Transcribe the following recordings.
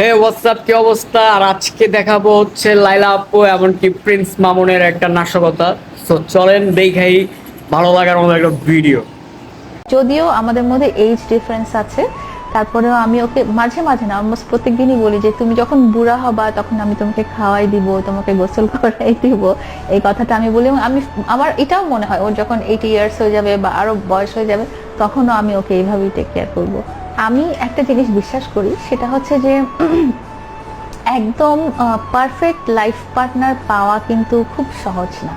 হে WhatsApp, কি অবস্থা? আর আজকে দেখাবো হচ্ছে লাইলা আপু এমনকি প্রিন্স মামুনের একটা নাশকতা। তো চলেন দেখাই ভালো লাগার মতো একটা ভিডিও। যদিও আমাদের মধ্যে এইজ ডিফারেন্স আছে, তারপরেও আমি ওকে মাঝে মাঝে না, অলমোস্ট প্রত্যেকদিনই বলি যে তুমি যখন বুড়া হবা তখন আমি তোমাকে খাওয়াই দিব, তোমাকে গোসল করাই দিব। এই কথাটা আমি বলি এবং আমার এটাও মনে হয় ওর যখন 80 ইয়ার্স হয়ে যাবে বা আরো বয়স হয়ে যাবে তখনও আমি ওকে এইভাবেই টেক কেয়ার করবো। আমি একটা জিনিস বিশ্বাস করি, সেটা হচ্ছে যে একদম পারফেক্ট লাইফ পার্টনার পাওয়া কিন্তু খুব সহজ না।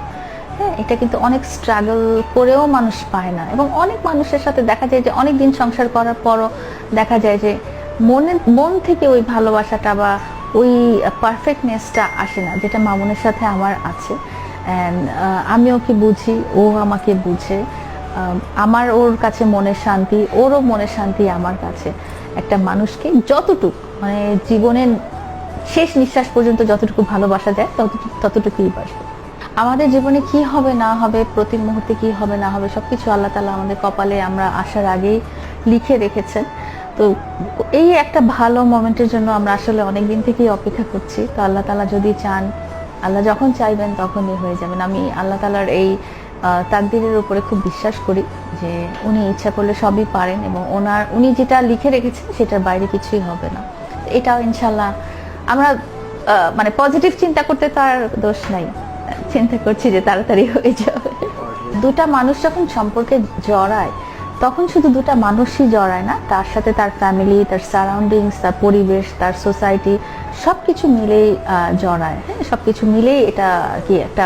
হ্যাঁ, এটা কিন্তু অনেক স্ট্রাগল করেও মানুষ পায় না, এবং অনেক মানুষের সাথে দেখা যায় যে অনেক দিন সংসার করার পরও দেখা যায় যে মন থেকে ওই ভালোবাসাটা বা ওই পারফেক্টনেসটা আসে না, যেটা মামুনের সাথে আমার আছে। অ্যান্ড আমি ওকে বুঝি, ও আমাকে বুঝে। আমার ওর কাছে মনের শান্তি, ওরও মনের শান্তি আমার কাছে। একটা মানুষকে যতটুকু মানে জীবনের শেষ নিঃশ্বাস পর্যন্ত যতটুকু ভালোবাসা যায় ততটুকুই বাসবো। আমাদের জীবনে কি হবে না হবে, প্রতি মুহূর্তে কি হবে না হবে, সবকিছু আল্লাহ তাআলা আমাদের কপালে আমরা আসার আগেই লিখে রেখেছেন। তো এই একটা ভালো মোমেন্টের জন্য আমরা আসলে অনেক দিন থেকেই অপেক্ষা করছি। তো আল্লাহ তাআলা যদি চান, আল্লাহ যখন চাইবেন তখনই হয়ে যাবেন। আমি আল্লাহ তাআলার এই তাকদীরের উপরে খুব বিশ্বাস করি যে উনি ইচ্ছা করলে সবই পারেন, এবং উনি যেটা লিখে রেখেছেন সেটার বাইরে কিছুই হবে না। এটাও ইনশাল্লাহ আমরা মানে পজিটিভ চিন্তা করতে তার দোষ নাই, চিন্তা করছি যে তাড়াতাড়ি হয়ে যাবে। দুটা মানুষ যখন সম্পর্কে জড়ায় তখন শুধু দুটা মানুষই জড়ায় না, তার সাথে তার ফ্যামিলি, তার সারাউন্ডিংস, তার পরিবেশ, তার সোসাইটি সবকিছু মিলেই জড়ায়। হ্যাঁ, সবকিছু মিলেই এটা কি একটা,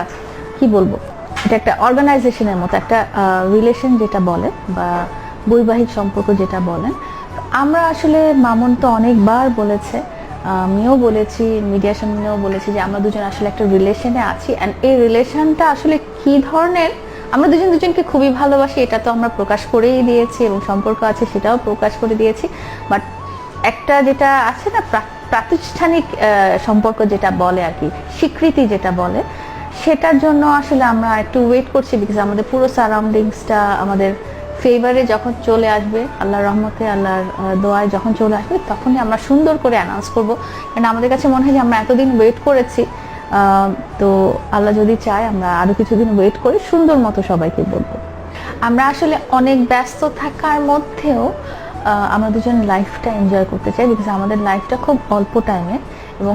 কি বলবো, এটা একটা অর্গানাইজেশনের মতো একটা রিলেশন যেটা বলে, বা বৈবাহিক সম্পর্ক যেটা বলেন। আমরা আসলে, মামুন তো অনেকবার বলেছে, আমিও বলেছি, মিডিয়ার সামনেও বলেছি যে আমরা দুজন আসলে একটা রিলেশনে আছি। অ্যান্ড এই রিলেশনটা আসলে কি ধরনের, আমরা দুজন দুজনকে খুবই ভালোবাসি, এটা তো আমরা প্রকাশ করেই দিয়েছি, এবং সম্পর্ক আছে সেটাও প্রকাশ করে দিয়েছি। বাট একটা যেটা আছে না, প্রাতিষ্ঠানিক সম্পর্ক যেটা বলে আর কি, স্বীকৃতি যেটা বলে, সেটার জন্য আসলে আমরা একটু ওয়েট করছি। বিকজ আমাদের পুরো সারাউন্ডিংসটা আমাদের ফেভারে যখন চলে আসবে, আল্লাহর রহমতে, আল্লাহর দোয়ায় যখন চলে আসবে, তখনই আমরা সুন্দর করে অ্যানাউন্স করবো। কারণ আমাদের কাছে মনে হয় যে আমরা এতদিন ওয়েট করেছি, তো আল্লাহ যদি চায় আমরা আরো কিছুদিন ওয়েট করে সুন্দর মতো সবাইকে বলবো। আমরা আসলে অনেক ব্যস্ত থাকার মধ্যেও আমরা দুজন লাইফটা এনজয় করতে চাই, বিকজ আমাদের লাইফটা খুব অল্প টাইমে, এবং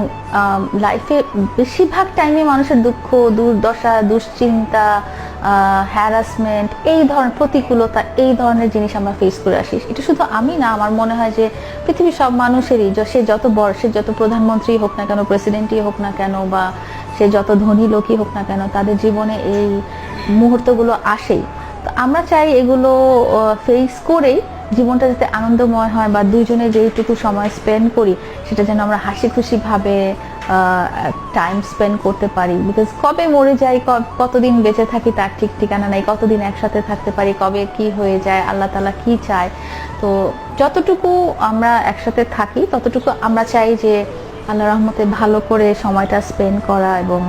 লাইফে বেশিরভাগ টাইমে মানুষের দুঃখ, দুর্দশা, দুশ্চিন্তা, হ্যারাসমেন্ট, এই ধরনের প্রতিকূলতা, এই ধরনের জিনিস আমরা ফেস করে আসি। এটা শুধু আমি না, আমার মনে হয় যে পৃথিবীর সব মানুষেরই, সে যত বড়, সে যত প্রধানমন্ত্রী হোক না কেন, প্রেসিডেন্টই হোক না কেন, বা সে যত ধনী লোকই হোক না কেন, তাদের জীবনে এই মুহূর্তগুলো আসেই। তো আমরা চাই এগুলো ফেস করেই জীবনটা যাতে আনন্দময় হয়, বা দুইজনে যেইটুকু সময় স্পেন্ড করি সেটা যেন আমরা হাসি খুশি ভাবে টাইম স্পেন্ড করতে পারি। বিকজ কবে মরে যাই, কতদিন বেঁচে থাকি তার ঠিক ঠিকানা নেই, কতদিন একসাথে থাকতে পারি, কবে কি হয়ে যায়, আল্লাহ তাআলা কি চায়। তো যতটুকু আমরা একসাথে থাকি ততটুকু আমরা চাই যে আল্লাহ রহমতে ভালো করে সময়টা স্পেন্ড করা, এবং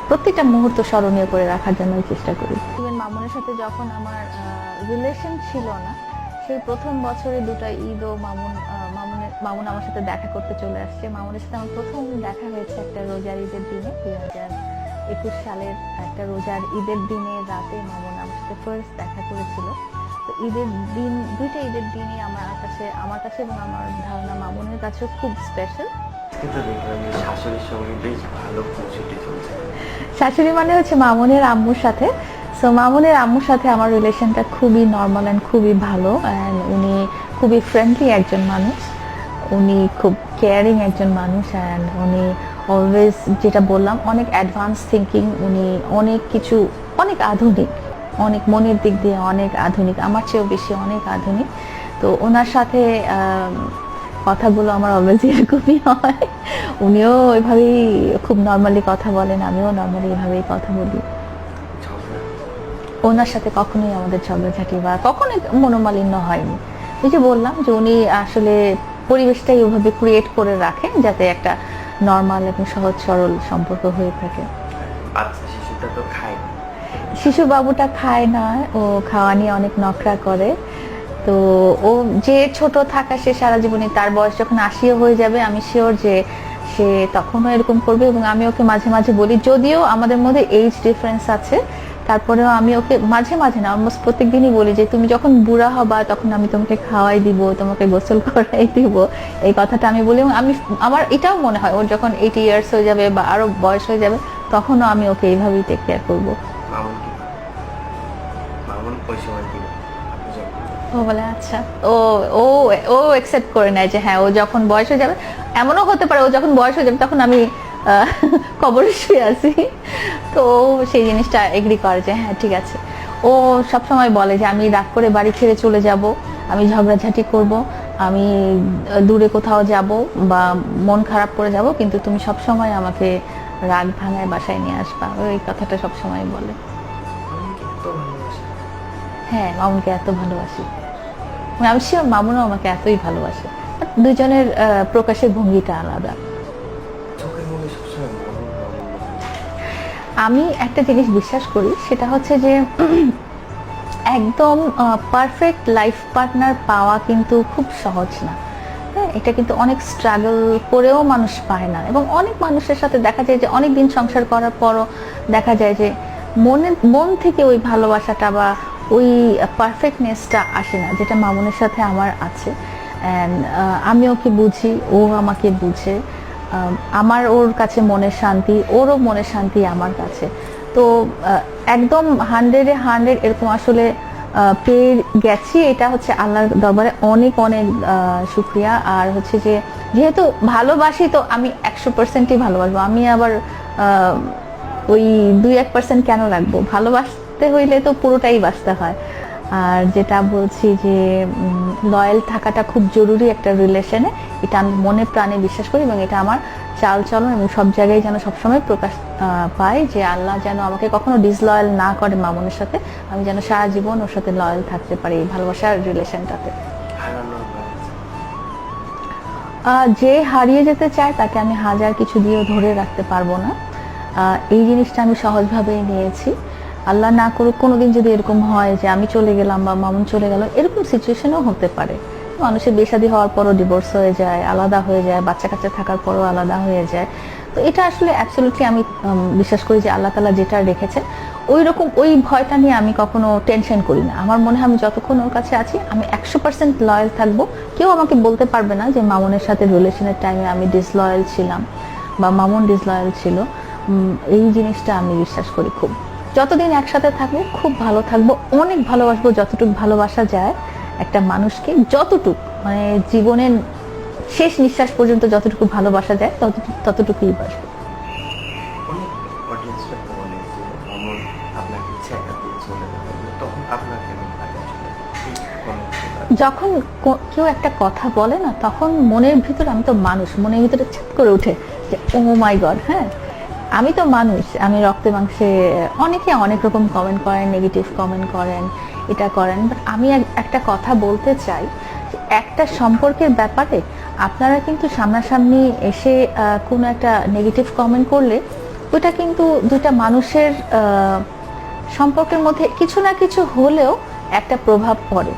প্রত্যেকটা মুহূর্ত স্মরণীয় করে রাখার জন্য চেষ্টা করি। ইভেন মামুনের সাথে যখন আমার রিলেশন ছিল না, সেই প্রথম বছরে দুটো ঈদও মামুন আমার সাথে দেখা করতে চলে আসছে। মামুনের সাথে আমার প্রথম দেখা হয়েছে একটা রোজার ঈদের দিনে, 2021 সালের একটা রোজার ঈদের দিনে রাতে মামুন আমার সাথে ফার্স্ট দেখা করেছিল। তো ঈদের দিন, দুইটা ঈদের দিনই আমার কাছে এবং আমার ধারণা মামুনের কাছেও খুব স্পেশাল। শাশুড়ি মানে হচ্ছে মামুনের আম্মুর সাথে। সো মামুনের আম্মুর সাথে আমার রিলেশনটা খুবই নর্মাল অ্যান্ড খুবই ভালো, অ্যান্ড উনি খুবই ফ্রেন্ডলি একজন মানুষ, উনি খুব কেয়ারিং একজন মানুষ, অ্যান্ড উনি অলওয়েজ, যেটা বললাম, অনেক অ্যাডভান্স থিঙ্কিং, উনি অনেক কিছু, অনেক আধুনিক, অনেক মনের দিক দিয়ে অনেক আধুনিক, আমার চেয়েও বেশি অনেক আধুনিক। তো ওনার সাথে কথাগুলো আমার অলওয়েজ এরকমই হয়। উনিও ওইভাবেই খুব নর্মালি কথা বলেন, আমিও নর্মালি এভাবেই কথা বলি। ওনার সাথে কখনোই আমাদের ঝগড়াঝাটি বা কখনোই মনোমালিন্য হয়নি। ওই যে বললাম যে উনি আসলে পরিবেশটাই ওইভাবে ক্রিয়েট করে রাখেন যাতে একটা নর্মাল এবং সহজ সরল সম্পর্ক হয়ে থাকে। শিশু বাবুটা খায় না, ও খাওয়া নিয়ে অনেক নখরা করে। তো ও যে ছোট থাকা সে সারা জীবনে, তার বয়স যখন 80 হয়ে যাবে আমি শিওর যে সে তখনও এরকম করবে। এবং আমি ওকে মাঝে মাঝে বলি, যদিও আমাদের মধ্যে এজ ডিফারেন্স আছে, তারপরেও আমি ওকে মাঝে মাঝে না অলমোস্ট প্রত্যেকদিনই বলি যে তুমি যখন বুড়া হবা তখন আমি তোমাকে খাওয়াই দিব, তোমাকে গোসল করাই দিব, এই কথাটা আমি বলি। এবং আমার এটাও মনে হয় ওর যখন 80 ইয়ার্স হয়ে যাবে বা আরো বয়স হয়ে যাবে তখনও আমি ওকে এইভাবেই টেক কেয়ার করবো। ও বলে আচ্ছা, ও ও ও একসেপ্ট করে নেয় যে হ্যাঁ ও যখন বয়স হয়ে যাবে, এমনও হতে পারে ও যখন বয়স হয়ে যাবে তখন আমি কবরে শুয়ে আছি, তো ও সেই জিনিসটা এগ্রি করে যে হ্যাঁ ঠিক আছে। ও সবসময় বলে যে আমি রাগ করে বাড়ি ছেড়ে চলে যাব, আমি ঝগড়াঝাটি করব, আমি দূরে কোথাও যাব বা মন খারাপ করে যাব, কিন্তু তুমি সবসময় আমাকে রাগ ভাঙায় বাসায় নিয়ে আসবা, ওই কথাটা সবসময় বলে। হ্যাঁ, মামুনকে এত ভালোবাসি, আমি শিওর মামুনও আমাকে এতই ভালোবাসে, দুজনের প্রকাশের ভঙ্গিটা আলাদা। আমি একটা জিনিস বিশ্বাস করি, সেটা হচ্ছে যে একদম পারফেক্ট লাইফ পার্টনার পাওয়া কিন্তু খুব সহজ না। হ্যাঁ, এটা কিন্তু অনেক স্ট্রাগল করেও মানুষ পায় না, এবং অনেক মানুষের সাথে দেখা যায় যে অনেক দিন সংসার করার পরও দেখা যায় যে মন থেকে ওই ভালোবাসাটা বা ওই পারফেক্টনেসটা আসে না, যেটা মামুনের সাথে আমার আছে। অ্যান্ড আমি ওকে বুঝি, ও আমাকে বুঝে, আমার ওর কাছে মনের শান্তি, ওরও মনের শান্তি আমার কাছে। তো একদম 100-এ 100 এরকম আসলে পেয়ে গেছি, এটা হচ্ছে আল্লাহর দরবারে অনেক অনেক শুকরিয়া। আর হচ্ছে যে যেহেতু ভালোবাসি, তো আমি 100%ই ভালোবাসবো, আমি আবার ওই 2-1% কেন রাখবো? ভালোবাসতে হইলে তো পুরোটাই বাসতে হয়। আর যেটা বলছি যে লয়াল থাকাটা খুব জরুরি একটা রিলেশনে, এটা আমি মনে প্রাণে বিশ্বাস করি, এবং এটা আমার চাল চলন এবং সব জায়গায় যেন সবসময় প্রকাশ পায় যে আল্লাহ যেন আমাকে কখনো ডিসলয়াল না করে মামুনের সাথে, আমি যেন সারা জীবন ওর সাথে লয়াল থাকতে পারি এই ভালোবাসার রিলেশনটাতে। যে হারিয়ে যেতে চায় তাকে আমি হাজার কিছু দিয়েও ধরে রাখতে পারবো না, এই জিনিসটা আমি সহজভাবেই নিয়েছি। আল্লাহ না করুক কোনোদিন যদি এরকম হয় যে আমি চলে গেলাম বা মামুন চলে গেল, এরকম সিচুয়েশনও হতে পারে। মানুষের বিয়ে-শাদী হওয়ার পরও ডিভোর্স হয়ে যায়, আলাদা হয়ে যায়, বাচ্চা কাচ্চা থাকার পরও আলাদা হয়ে যায়। তো এটা আসলে অ্যাবসলিউটলি আমি বিশ্বাস করি যে আল্লাহ তাআলা যেটা রেখেছে ওই রকম, ওই ভয়টা নিয়ে আমি কখনো টেনশন করি না। আমার মনে হয় আমি যতক্ষণ ওর কাছে আছি আমি 100% লয়াল থাকবো। কেউ আমাকে বলতে পারবে না যে মামুনের সাথে রিলেশনের টাইমে আমি ডিসলয়াল ছিলাম বা মামুন ডিসলয়াল ছিল। এই জিনিসটা আমি বিশ্বাস করি খুব। যতদিন একসাথে থাকবো খুব ভালো থাকবো, অনেক ভালোবাসবো, যতটুকু ভালোবাসা যায় একটা মানুষকে, যতটুকু মানে জীবনের শেষ নিঃশ্বাস পর্যন্ত যতটুকু ভালোবাসা যায় ততটুকুই বাসবো। যখন কেউ একটা কথা বলে না, তখন মনের ভিতরে, আমি তো মানুষ, মনের ভিতরে চাপ করে উঠে যে ও মাই গড, হ্যাঁ আমি তো মানুষ, আমি রক্তে মাংসে, অনেকে অনেক রকম কমেন্ট করেন, নেগেটিভ কমেন্ট করেন, এটা করেন, বাট আমি একটা কথা বলতে চাই, একটা সম্পর্কের ব্যাপারে আপনারা কিন্তু সামনাসামনি এসে কোনো একটা নেগেটিভ কমেন্ট করলে ওইটা কিন্তু দুইটা মানুষের সম্পর্কের মধ্যে কিছু না কিছু হলেও একটা প্রভাব পড়ে।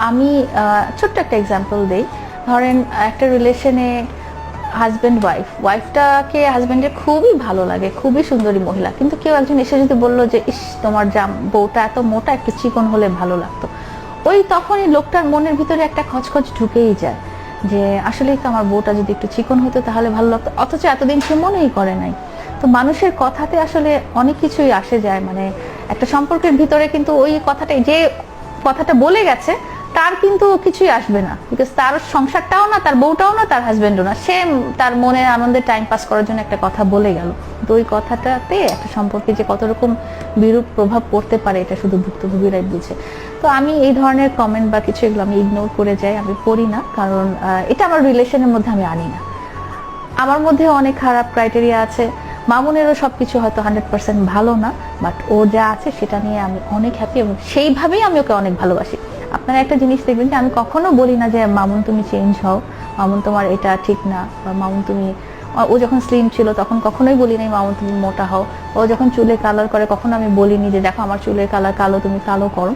আমি ছোট্ট একটা এক্সাম্পল দেই। ধরেন একটা রিলেশনে হাজব্যান্ড ওয়াইফটাকে হাজব্যান্ডের খুবই ভালো লাগে, খুবই সুন্দরী মহিলা, কিন্তু কেউ একজন এসে যদি বললো যে ইস তোমার বউটা এত মোটা, একটু চিকন হলে ভালো লাগতো, ওই তখনই লোকটার মনের ভিতরে একটা খচখচ ঢুকেই যায় যে আসলেই তো আমার বউটা যদি একটু চিকন হতো তাহলে ভালো লাগতো, অথচ এতদিন সে মনেই করে নাই। তো মানুষের কথাতে আসলে অনেক কিছুই আসে যায়, মানে একটা সম্পর্কের ভিতরে কিন্তু ওই কথাটাই, যে কথাটা বলে গেছে তার কিন্তু কিছুই আসবে না, বিকজ তার সংসারটাও না, তার বউটাও না, তার হাজবেন্ডও না, সে তার মনে আনন্দে টাইম পাস করার জন্য একটা কথা বলে গেল। তো ওই কথাটাতে একটা সম্পর্কে যে কত রকম বিরূপ প্রভাব পড়তে পারে এটা শুধু ভুক্তভোগীরাই বুঝে। তো আমি এই ধরনের কমেন্ট বা কিছু এগুলো আমি ইগনোর করে যাই, আমি পড়ি না, কারণ এটা আমার রিলেশনের মধ্যে আমি আনি না। আমার মধ্যে অনেক খারাপ ক্রাইটেরিয়া আছে, মামুনেরও সবকিছু হয়তো 100% ভালো না, বাট ওর যা আছে সেটা নিয়ে আমি অনেক হ্যাপি, এবং সেইভাবেই আমি ওকে অনেক ভালোবাসি। আপনারা একটা জিনিস দেখবেন যে আমি কখনো বলি না যে মামুন তুমি চেঞ্জ হও, মামুন তোমার এটা ঠিক না, বা মামুন তুমি, ও যখন স্লিম ছিল তখন কখনোই বলি নাই মামুন তুমি মোটা হও, ও যখন চুলে কালার করে কখনো আমি বলিনি যে দেখো আমার চুলের কালার কালো, তুমি কালো করো।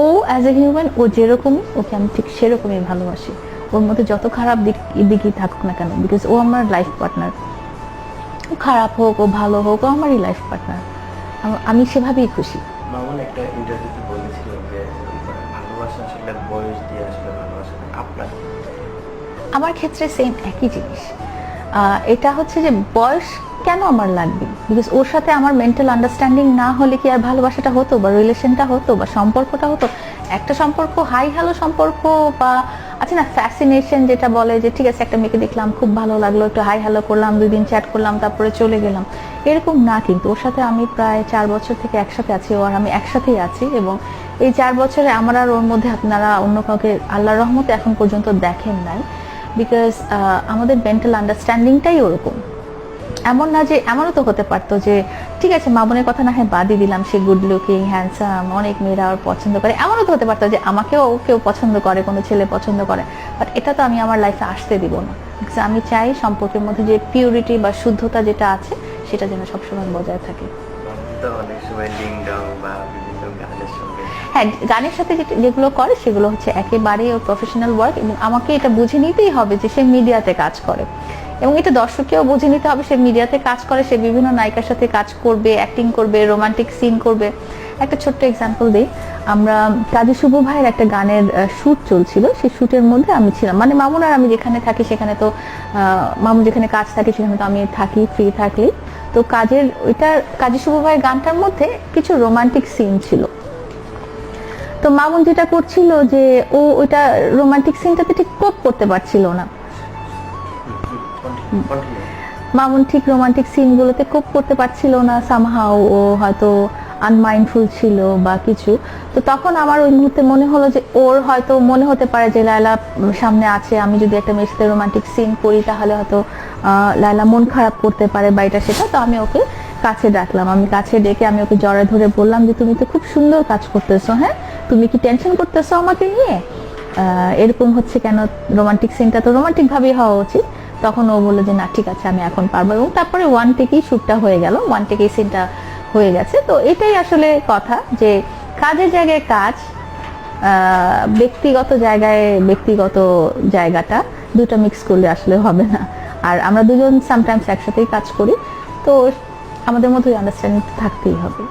ও অ্যাজ এ হিউম্যান ও যেরকমই, ওকে আমি ঠিক সেরকমই ভালোবাসি, ওর মধ্যে যত খারাপ দিকই থাকুক না কেন, বিকজ ও আমার লাইফ পার্টনার। ও খারাপ হোক ও ভালো হোক, ও আমারই লাইফ পার্টনার, আমি সেভাবেই খুশি। মামুন একটা ইন্টারভিউতে বলেছিল যে ভালোবাসা আসলে বয়স দিয়ে আসলে ভালোবাসা না। আপনার আমার ক্ষেত্রে সেম একই জিনিস। এটা হচ্ছে যে বয়স কেন আমার লাগবে, বিকজ ওর সাথে আমার মেন্টাল আন্ডারস্ট্যান্ডিং না হলে কি আর ভালোবাসাটা হতো বা রিলেশনটা হতো বা সম্পর্কটা হতো? একটা সম্পর্ক হাই হ্যালো সম্পর্ক বা আছে না ফ্যাসিনেশন, যেটা বলে যে ঠিক আছে একটা মেয়েকে দেখলাম খুব ভালো লাগলো, একটু হাই হ্যালো করলাম, 2 দিন চ্যাট করলাম, তারপরে চলে গেলাম, এরকম না। কিন্তু ওর সাথে আমি প্রায় 4 বছর থেকে একসাথে আছি, ও আর আমি একসাথেই আছি, এবং এই 4 বছরে আমার আর ওর মধ্যে আপনারা অন্য কাউকে আল্লাহর রহমতে এখন পর্যন্ত দেখেন নাই, বিকজ আমাদের মেন্টাল আন্ডারস্ট্যান্ডিংটাই ওরকম। এমন না যে, এমনও তো হতে পারতো যে ঠিক আছে মামুনের কথা না হয় বাদই দিলাম, সে গুড লুকিং হ্যান্ডসাম, অনেক মেয়েরা ওর পছন্দ করে, এমনও তো হতে পারতো যে আমাকেও কেউ পছন্দ করে, কোনো ছেলে পছন্দ করে, বাট এটা তো আমি আমার লাইফে আসতে দিব না, বিকজ আমি চাই সম্পর্কের মধ্যে যে পিউরিটি বা শুদ্ধতা যেটা আছে সেটা যেন সবসময় বজায় থাকে। মামুন তো অনেক সময় ডিং ডং বা বিভিন্ন গানের সঙ্গে হ্যাঁ, গানের সাথে যেগুলো করে সেগুলো হচ্ছে একেবারেই ওর প্রফেশনাল ওয়ার্ক, এবং আমাকে এটা বুঝে নিতেই হবে যে সে মিডিয়াতে কাজ করে, এবং এটা দর্শককেও বুঝে নিতে হবে সে মিডিয়াতে কাজ করে, সে বিভিন্ন নায়িকার সাথে কাজ করবে, অ্যাক্টিং করবে, রোমান্টিক সিন করবে। একটা ছোট্ট এক্সাম্পল দিই, আমরা কাজী শুভ ভাইয়ের একটা গানের শুট চলছিল, সেই শুটের মধ্যে আমি ছিলাম, মানে মামুন আর আমি যেখানে থাকি সেখানে তো মামুন যেখানে কাজ থাকে সেখানে তো আমি থাকি ফ্রি থাকলে, তো কাজের ওইটা কাজী শুভ ভাইয়ের গানটার মধ্যে কিছু রোমান্টিক সিন ছিল। তো মামুন যেটা করছিল যে ও ওইটা রোমান্টিক সিনটাতে ঠিক কোপ করতে পারছিল না, মামুন ঠিক রোমান্টিক সিনগুলোতে কোপ করতে পারছিল না, সামহাও ও হয়তো আনমাইন্ডফুল ছিল বা কিছু। তো তখন আমার ওই মুহূর্তে মনে হলো যে ওর হয়তো মনে হতে পারে যে লায়লা সামনে আছে, আমি যদি একটা মেয়ের সাথে রোমান্টিক সিন করি তাহলে হয়তো লায়লা মন খারাপ করতে পারে বা এটা সেটা। তো আমি ওকে কাছে ডাকলাম, আমি কাছে ডেকে আমি ওকে জড়ায় ধরে বললাম যে তুমি তো খুব সুন্দর কাজ করতেছো, হ্যাঁ তুমি কি টেনশন করতেছো আমাকে নিয়ে, এরকম হচ্ছে কেন, রোমান্টিক সিনটা তো রোমান্টিক ভাবেই হওয়া উচিত। তখন ও বললো যে না ঠিক আছে আমি এখন পারবো, এবং তারপরে 1 টেকেই শ্যুটটা হয়ে গেল, 1 টেকেই সিনটা হয়ে গেছে। তো এটাই আসলে কথা যে কাজের জায়গায় কাজ, ব্যক্তিগত জায়গায় ব্যক্তিগত জায়গাটা, দুটো মিক্স করলে আসলে হবে না। আর আমরা দুজন সামটাইমস একসাথেই কাজ করি, তো আমাদের মধ্যে আন্ডারস্ট্যান্ডিং থাকতেই হবে।